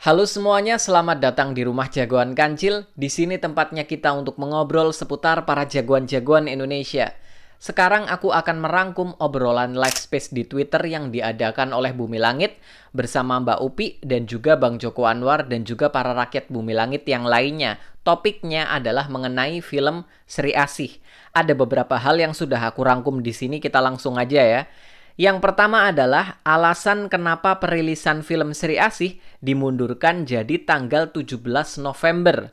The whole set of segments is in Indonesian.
Halo semuanya, selamat datang di Rumah Jagoan Kancil. Di sini tempatnya kita untuk mengobrol seputar para jagoan-jagoan Indonesia. Sekarang aku akan merangkum obrolan live space di Twitter yang diadakan oleh Bumi Langit bersama Mbak Upi dan juga Bang Joko Anwar dan juga para rakyat Bumi Langit yang lainnya. Topiknya adalah mengenai film Sri Asih. Ada beberapa hal yang sudah aku rangkum di sini, kita langsung aja ya. Yang pertama adalah alasan kenapa perilisan film Sri Asih dimundurkan jadi tanggal 17 November.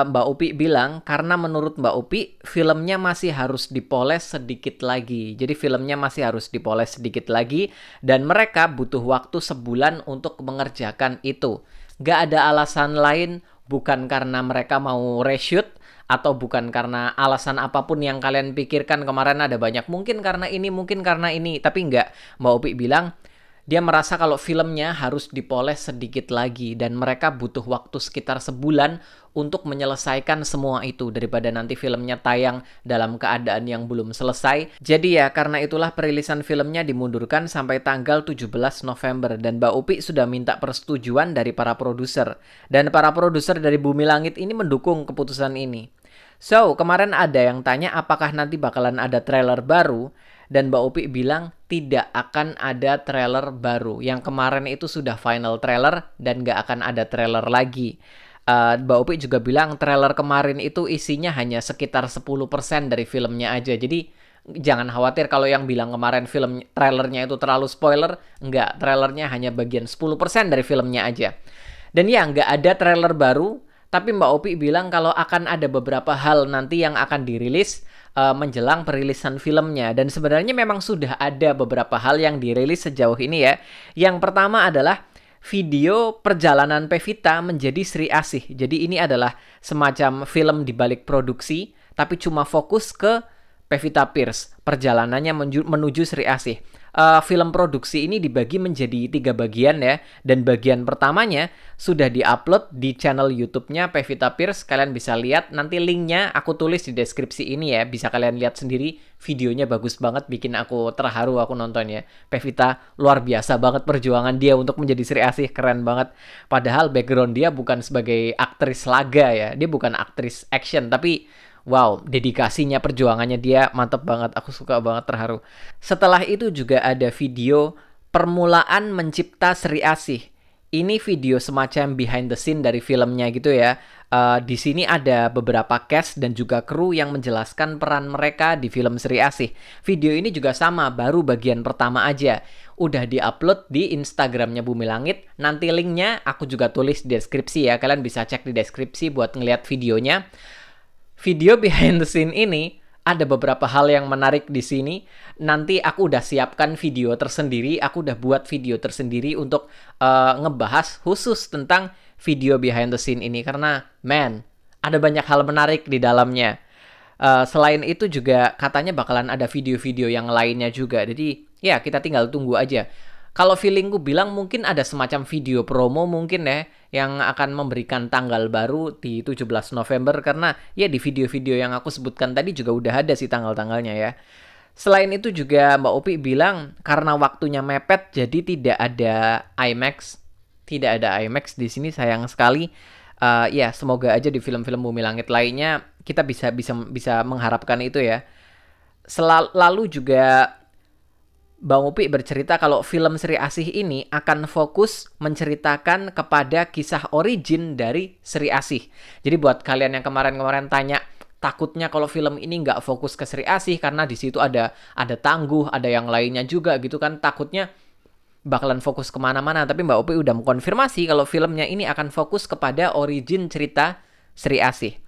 Mbak Upi bilang karena menurut Mbak Upi filmnya masih harus dipoles sedikit lagi. Jadi filmnya masih harus dipoles sedikit lagi dan mereka butuh waktu sebulan untuk mengerjakan itu. Gak ada alasan lain, bukan karena mereka mau reshoot atau bukan karena alasan apapun yang kalian pikirkan kemarin ada banyak. Mungkin karena ini, mungkin karena ini. Tapi enggak, Mbak Upi bilang dia merasa kalau filmnya harus dipoles sedikit lagi dan mereka butuh waktu sekitar sebulan untuk menyelesaikan semua itu daripada nanti filmnya tayang dalam keadaan yang belum selesai. Jadi ya karena itulah perilisan filmnya dimundurkan sampai tanggal 17 November dan Mbak Upi sudah minta persetujuan dari para produser. Dan para produser dari Bumi Langit ini mendukung keputusan ini. So, kemarin ada yang tanya apakah nanti bakalan ada trailer baru. Dan Mbak Upi bilang tidak akan ada trailer baru. Yang kemarin itu sudah final trailer dan gak akan ada trailer lagi. Mbak Upi juga bilang trailer kemarin itu isinya hanya sekitar 10% dari filmnya aja. Jadi jangan khawatir kalau yang bilang kemarin film trailernya itu terlalu spoiler. Enggak, trailernya hanya bagian 10% dari filmnya aja. Dan ya nggak ada trailer baru. Tapi Mbak Upi bilang kalau akan ada beberapa hal nanti yang akan dirilis menjelang perilisan filmnya. Dan sebenarnya memang sudah ada beberapa hal yang dirilis sejauh ini ya. Yang pertama adalah video perjalanan Pevita menjadi Sri Asih. Jadi ini adalah semacam film di balik produksi, tapi cuma fokus ke Pevita Pierce, perjalanannya menuju Sri Asih. Film produksi ini dibagi menjadi 3 bagian ya. Dan bagian pertamanya sudah diupload di channel YouTube-nya Pevita Pierce. Kalian bisa lihat, nanti linknya aku tulis di deskripsi ini ya. Bisa kalian lihat sendiri, videonya bagus banget, bikin aku terharu aku nontonnya. Pevita luar biasa banget perjuangan dia untuk menjadi Sri Asih, keren banget. Padahal background dia bukan sebagai aktris laga ya. Dia bukan aktris action, tapi wow, dedikasinya, perjuangannya dia mantep banget. Aku suka banget, terharu. Setelah itu juga ada video permulaan mencipta Sri Asih. Ini video semacam behind the scene dari filmnya gitu ya. Di sini ada beberapa cast dan juga kru yang menjelaskan peran mereka di film Sri Asih. Video ini juga sama, baru bagian pertama aja. Udah diupload di Instagramnya Bumi Langit. Nanti linknya aku juga tulis di deskripsi ya. Kalian bisa cek di deskripsi buat ngeliat videonya. Video behind the scene ini ada beberapa hal yang menarik di sini. Nanti aku udah siapkan video tersendiri, aku udah buat video tersendiri untuk ngebahas khusus tentang video behind the scene ini karena man, ada banyak hal menarik di dalamnya. Selain itu juga katanya bakalan ada video-video yang lainnya juga. Jadi ya kita tinggal tunggu aja. Kalau feelingku bilang mungkin ada semacam video promo mungkin ya yang akan memberikan tanggal baru di 17 November karena ya di video-video yang aku sebutkan tadi juga udah ada sih tanggal-tanggalnya ya. Selain itu juga Mbak Upi bilang karena waktunya mepet jadi tidak ada IMAX. Tidak ada IMAX di sini, sayang sekali. Ya semoga aja di film-film Bumi Langit lainnya kita bisa mengharapkan itu ya. Lalu juga Bang Upi bercerita kalau film Sri Asih ini akan fokus menceritakan kepada kisah origin dari Sri Asih. Jadi buat kalian yang kemarin-kemarin tanya, takutnya kalau film ini nggak fokus ke Sri Asih karena di situ ada Tangguh, ada yang lainnya juga gitu kan. Takutnya bakalan fokus kemana-mana. Tapi Mbak Upi udah mengkonfirmasi kalau filmnya ini akan fokus kepada origin cerita Sri Asih.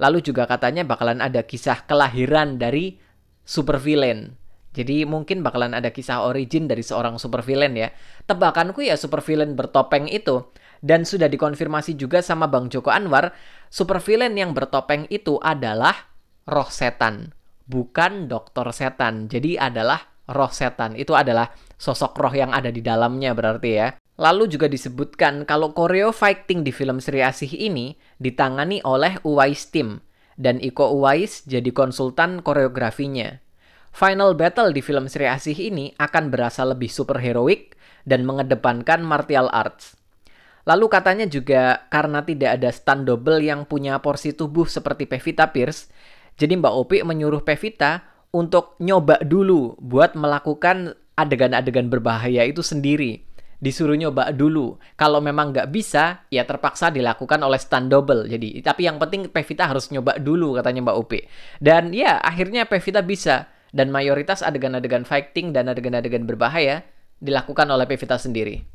Lalu juga katanya bakalan ada kisah kelahiran dari supervillain. Jadi mungkin bakalan ada kisah origin dari seorang supervillain ya. Tebakanku ya supervillain bertopeng itu. Dan sudah dikonfirmasi juga sama Bang Joko Anwar, supervillain yang bertopeng itu adalah roh setan. Bukan dokter setan. Jadi adalah roh setan. Itu adalah sosok roh yang ada di dalamnya berarti ya. Lalu juga disebutkan kalau koreo fighting di film Sri Asih ini ditangani oleh Uwais Team. Dan Iko Uwais jadi konsultan koreografinya. Final battle di film Sri Asih ini akan berasa lebih superheroik dan mengedepankan martial arts. Lalu katanya juga karena tidak ada stunt double yang punya porsi tubuh seperti Pevita Pierce, jadi Mbak Opi menyuruh Pevita untuk nyoba dulu buat melakukan adegan-adegan berbahaya itu sendiri. Disuruh nyoba dulu. Kalau memang nggak bisa, ya terpaksa dilakukan oleh stunt double. Jadi, tapi yang penting Pevita harus nyoba dulu katanya Mbak Opi. Dan ya akhirnya Pevita bisa. Dan mayoritas adegan-adegan fighting dan adegan-adegan berbahaya dilakukan oleh Pevita sendiri.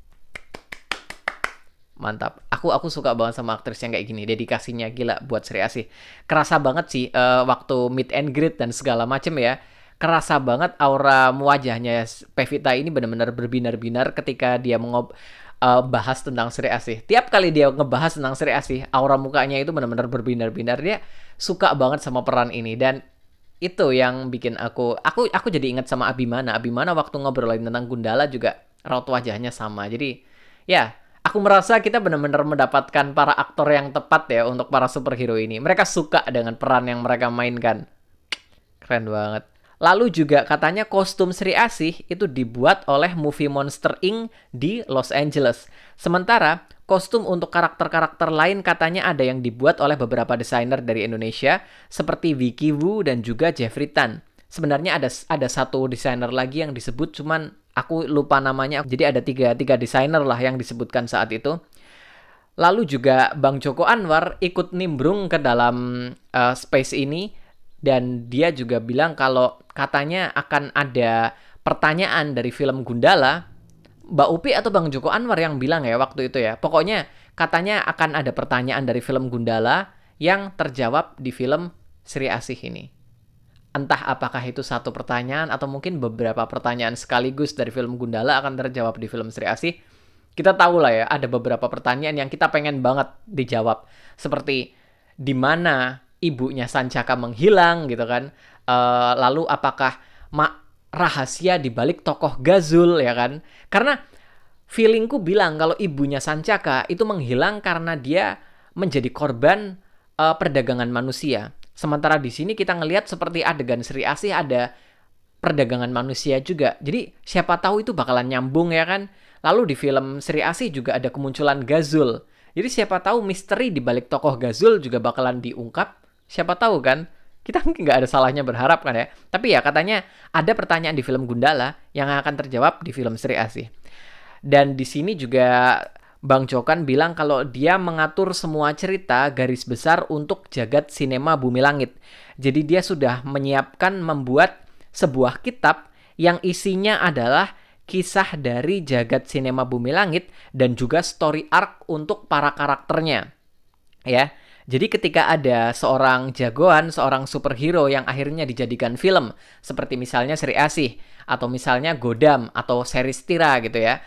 Mantap. Aku suka banget sama aktris yang kayak gini. Dedikasinya gila buat Sri Asih. Kerasa banget sih waktu meet and greet dan segala macem ya. Kerasa banget aura wajahnya Pevita ini benar-benar berbinar-binar ketika dia bahas tentang Sri Asih. Tiap kali dia ngebahas tentang Sri Asih, aura mukanya itu benar-benar berbinar-binar. Dia suka banget sama peran ini dan itu yang bikin aku jadi ingat sama Abimana. Abimana waktu ngobrolin tentang Gundala juga raut wajahnya sama. Jadi ya, aku merasa kita benar-benar mendapatkan para aktor yang tepat ya untuk para superhero ini. Mereka suka dengan peran yang mereka mainkan. Keren banget. Lalu juga katanya kostum Sri Asih itu dibuat oleh Movie Monster Inc. di Los Angeles. Sementara kostum untuk karakter-karakter lain katanya ada yang dibuat oleh beberapa desainer dari Indonesia seperti Vicky Wu dan juga Jeffrey Tan. Sebenarnya ada satu desainer lagi yang disebut, cuman aku lupa namanya. Jadi ada tiga desainer lah yang disebutkan saat itu. Lalu juga Bang Joko Anwar ikut nimbrung ke dalam space ini. Dan dia juga bilang kalau katanya akan ada pertanyaan dari film Gundala. Mbak Upi atau Bang Joko Anwar yang bilang ya waktu itu ya. Pokoknya katanya akan ada pertanyaan dari film Gundala yang terjawab di film Sri Asih ini. Entah apakah itu satu pertanyaan atau mungkin beberapa pertanyaan sekaligus dari film Gundala akan terjawab di film Sri Asih. Kita tahu lah ya, ada beberapa pertanyaan yang kita pengen banget dijawab. Seperti, di mana ibunya Sancaka menghilang gitu kan. Lalu apakah rahasia di balik tokoh Gazul ya kan. Karena feelingku bilang kalau ibunya Sancaka itu menghilang karena dia menjadi korban perdagangan manusia. Sementara di sini kita ngelihat seperti adegan Sri Asih ada perdagangan manusia juga. Jadi siapa tahu itu bakalan nyambung ya kan. Lalu di film Sri Asih juga ada kemunculan Gazul. Jadi siapa tahu misteri di balik tokoh Gazul juga bakalan diungkap. Siapa tahu kan? Kita nggak ada salahnya berharap kan ya. Tapi ya katanya ada pertanyaan di film Gundala yang akan terjawab di film Sri Asih. Dan di sini juga Bang Jokan bilang kalau dia mengatur semua cerita garis besar untuk jagat sinema Bumi Langit. Jadi dia sudah menyiapkan membuat sebuah kitab yang isinya adalah kisah dari jagat sinema Bumi Langit dan juga story arc untuk para karakternya. Ya. Jadi ketika ada seorang jagoan, seorang superhero yang akhirnya dijadikan film, seperti misalnya Sri Asih, atau misalnya Godam, atau series Tira gitu ya,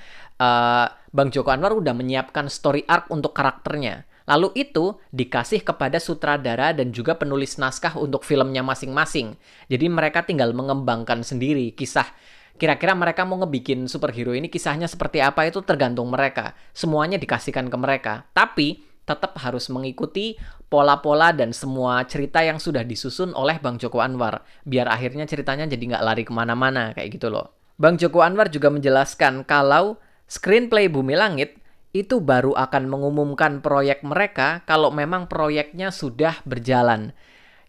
Bang Joko Anwar udah menyiapkan story arc untuk karakternya. Lalu itu dikasih kepada sutradara dan juga penulis naskah untuk filmnya masing-masing. Jadi mereka tinggal mengembangkan sendiri kisah. Kira-kira mereka mau ngebikin superhero ini kisahnya seperti apa itu tergantung mereka. Semuanya dikasihkan ke mereka. Tapi tetap harus mengikuti pola-pola dan semua cerita yang sudah disusun oleh Bang Joko Anwar. Biar akhirnya ceritanya jadi nggak lari kemana-mana, kayak gitu loh. Bang Joko Anwar juga menjelaskan kalau screenplay Bumi Langit itu baru akan mengumumkan proyek mereka kalau memang proyeknya sudah berjalan.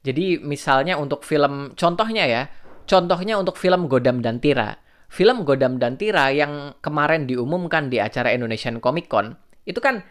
Jadi misalnya untuk film, contohnya untuk film Godam dan Tira. Film Godam dan Tira yang kemarin diumumkan di acara Indonesian Comic Con, itu kan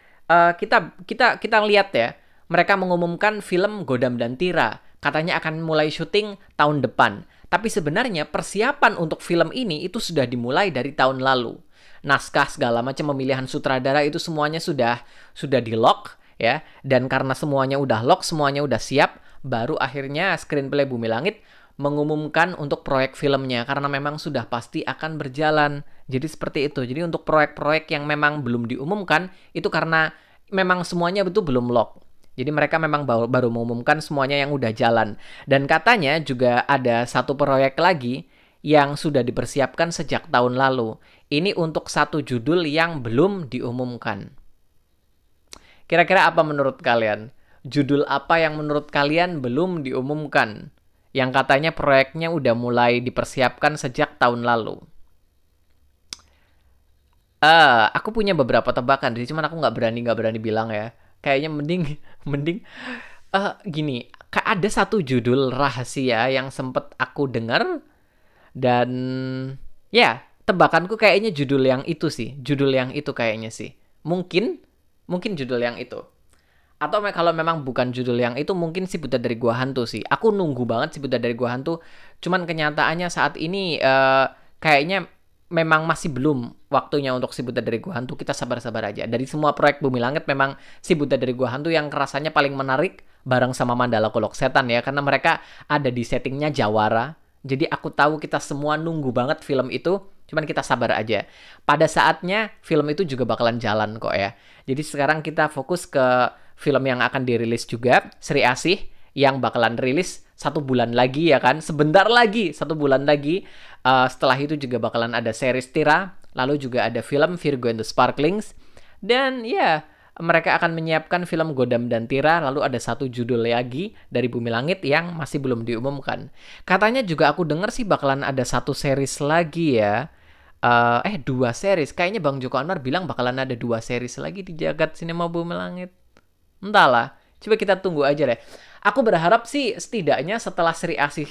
kita lihat ya, mereka mengumumkan film Godam dan Tira, katanya akan mulai syuting tahun depan. Tapi sebenarnya persiapan untuk film ini itu sudah dimulai dari tahun lalu. Naskah segala macam pemilihan sutradara itu semuanya sudah di-lock ya. Dan karena semuanya udah lock, semuanya udah siap, baru akhirnya screenplay Bumi Langit mengumumkan untuk proyek filmnya karena memang sudah pasti akan berjalan. Jadi seperti itu. Jadi untuk proyek-proyek yang memang belum diumumkan itu karena memang semuanya betul belum lock. Jadi mereka memang baru mengumumkan semuanya yang udah jalan. Dan katanya juga ada satu proyek lagi yang sudah dipersiapkan sejak tahun lalu. Ini untuk satu judul yang belum diumumkan. Kira-kira apa menurut kalian? Judul apa yang menurut kalian belum diumumkan? Yang katanya proyeknya udah mulai dipersiapkan sejak tahun lalu. Aku punya beberapa tebakan sih, cuman aku nggak berani bilang ya. Kayaknya mending mending gini, ada satu judul rahasia yang sempet aku dengar dan ya tebakanku kayaknya judul yang itu sih, judul yang itu kayaknya sih. Mungkin mungkin judul yang itu. Atau kalau memang bukan judul yang itu mungkin si Buta dari Gua Hantu sih. Aku nunggu banget si Buta dari Gua Hantu. Cuman kenyataannya saat ini kayaknya memang masih belum waktunya untuk si Buta dari Gua Hantu. Kita sabar-sabar aja. Dari semua proyek Bumi Langit memang si Buta dari Gua Hantu yang rasanya paling menarik bareng sama Mandala Kolok Setan ya. Karena mereka ada di settingnya Jawara. Jadi aku tahu kita semua nunggu banget film itu. Cuman kita sabar aja. Pada saatnya film itu juga bakalan jalan kok ya. Jadi sekarang kita fokus ke film yang akan dirilis juga, Sri Asih, yang bakalan rilis 1 bulan lagi ya kan. Sebentar lagi, 1 bulan lagi. Setelah itu juga bakalan ada series Tira, lalu juga ada film Virgo and the Sparklings. Dan ya, mereka akan menyiapkan film Godam dan Tira, lalu ada satu judul lagi dari Bumi Langit yang masih belum diumumkan. Katanya juga aku dengar sih bakalan ada satu series lagi ya. 2 series. Kayaknya Bang Joko Anwar bilang bakalan ada 2 series lagi di Jagat Sinema Bumi Langit. Entahlah, coba kita tunggu aja deh. Aku berharap sih setidaknya setelah Sri Asih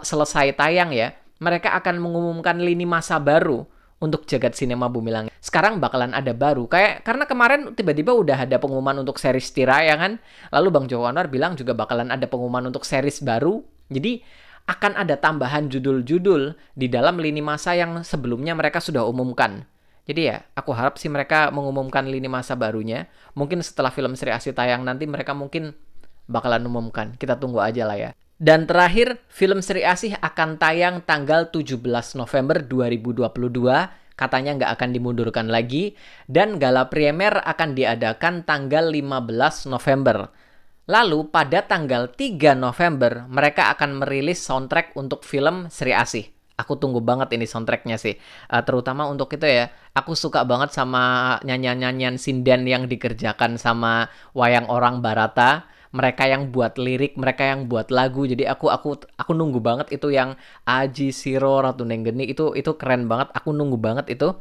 selesai tayang ya, mereka akan mengumumkan lini masa baru untuk Jagat Sinema Bumi Langit. Sekarang bakalan ada baru. Karena kemarin tiba-tiba udah ada pengumuman untuk series Tira ya kan. Lalu Bang Joko Anwar bilang juga bakalan ada pengumuman untuk series baru. Jadi akan ada tambahan judul-judul di dalam lini masa yang sebelumnya mereka sudah umumkan. Jadi ya, aku harap sih mereka mengumumkan lini masa barunya. Mungkin setelah film Sri Asih tayang nanti mereka mungkin bakalan umumkan. Kita tunggu aja lah ya. Dan terakhir, film Sri Asih akan tayang tanggal 17 November 2022. Katanya nggak akan dimundurkan lagi. Dan gala premier akan diadakan tanggal 15 November. Lalu pada tanggal 3 November, mereka akan merilis soundtrack untuk film Sri Asih. Aku tunggu banget ini soundtracknya sih. Terutama untuk itu ya. Aku suka banget sama nyanyian-nyanyian sinden yang dikerjakan sama Wayang Orang Barata. Mereka yang buat lirik, mereka yang buat lagu. Jadi aku nunggu banget itu yang Aji Siro Ratu Nenggeni itu keren banget. Aku nunggu banget itu.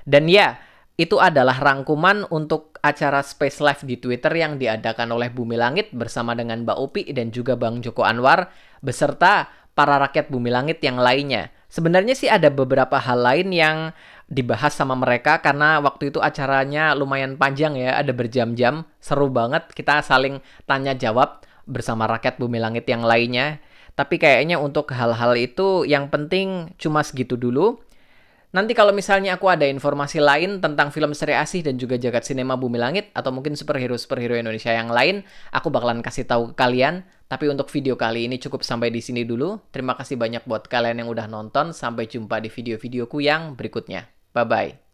Dan ya, itu adalah rangkuman untuk acara Space Live di Twitter yang diadakan oleh Bumi Langit bersama dengan Mbak Upi dan juga Bang Joko Anwar beserta para rakyat Bumi Langit yang lainnya. Sebenarnya sih ada beberapa hal lain yang dibahas sama mereka karena waktu itu acaranya lumayan panjang ya, ada berjam-jam, seru banget, kita saling tanya jawab bersama rakyat Bumi Langit yang lainnya. Tapi kayaknya untuk hal-hal itu yang penting cuma segitu dulu. Nanti kalau misalnya aku ada informasi lain tentang film Sri Asih dan juga Jagat Sinema Bumi Langit atau mungkin superhero-superhero Indonesia yang lain, aku bakalan kasih tahu ke kalian. Tapi untuk video kali ini cukup sampai di sini dulu. Terima kasih banyak buat kalian yang udah nonton. Sampai jumpa di video-videoku yang berikutnya. Bye-bye.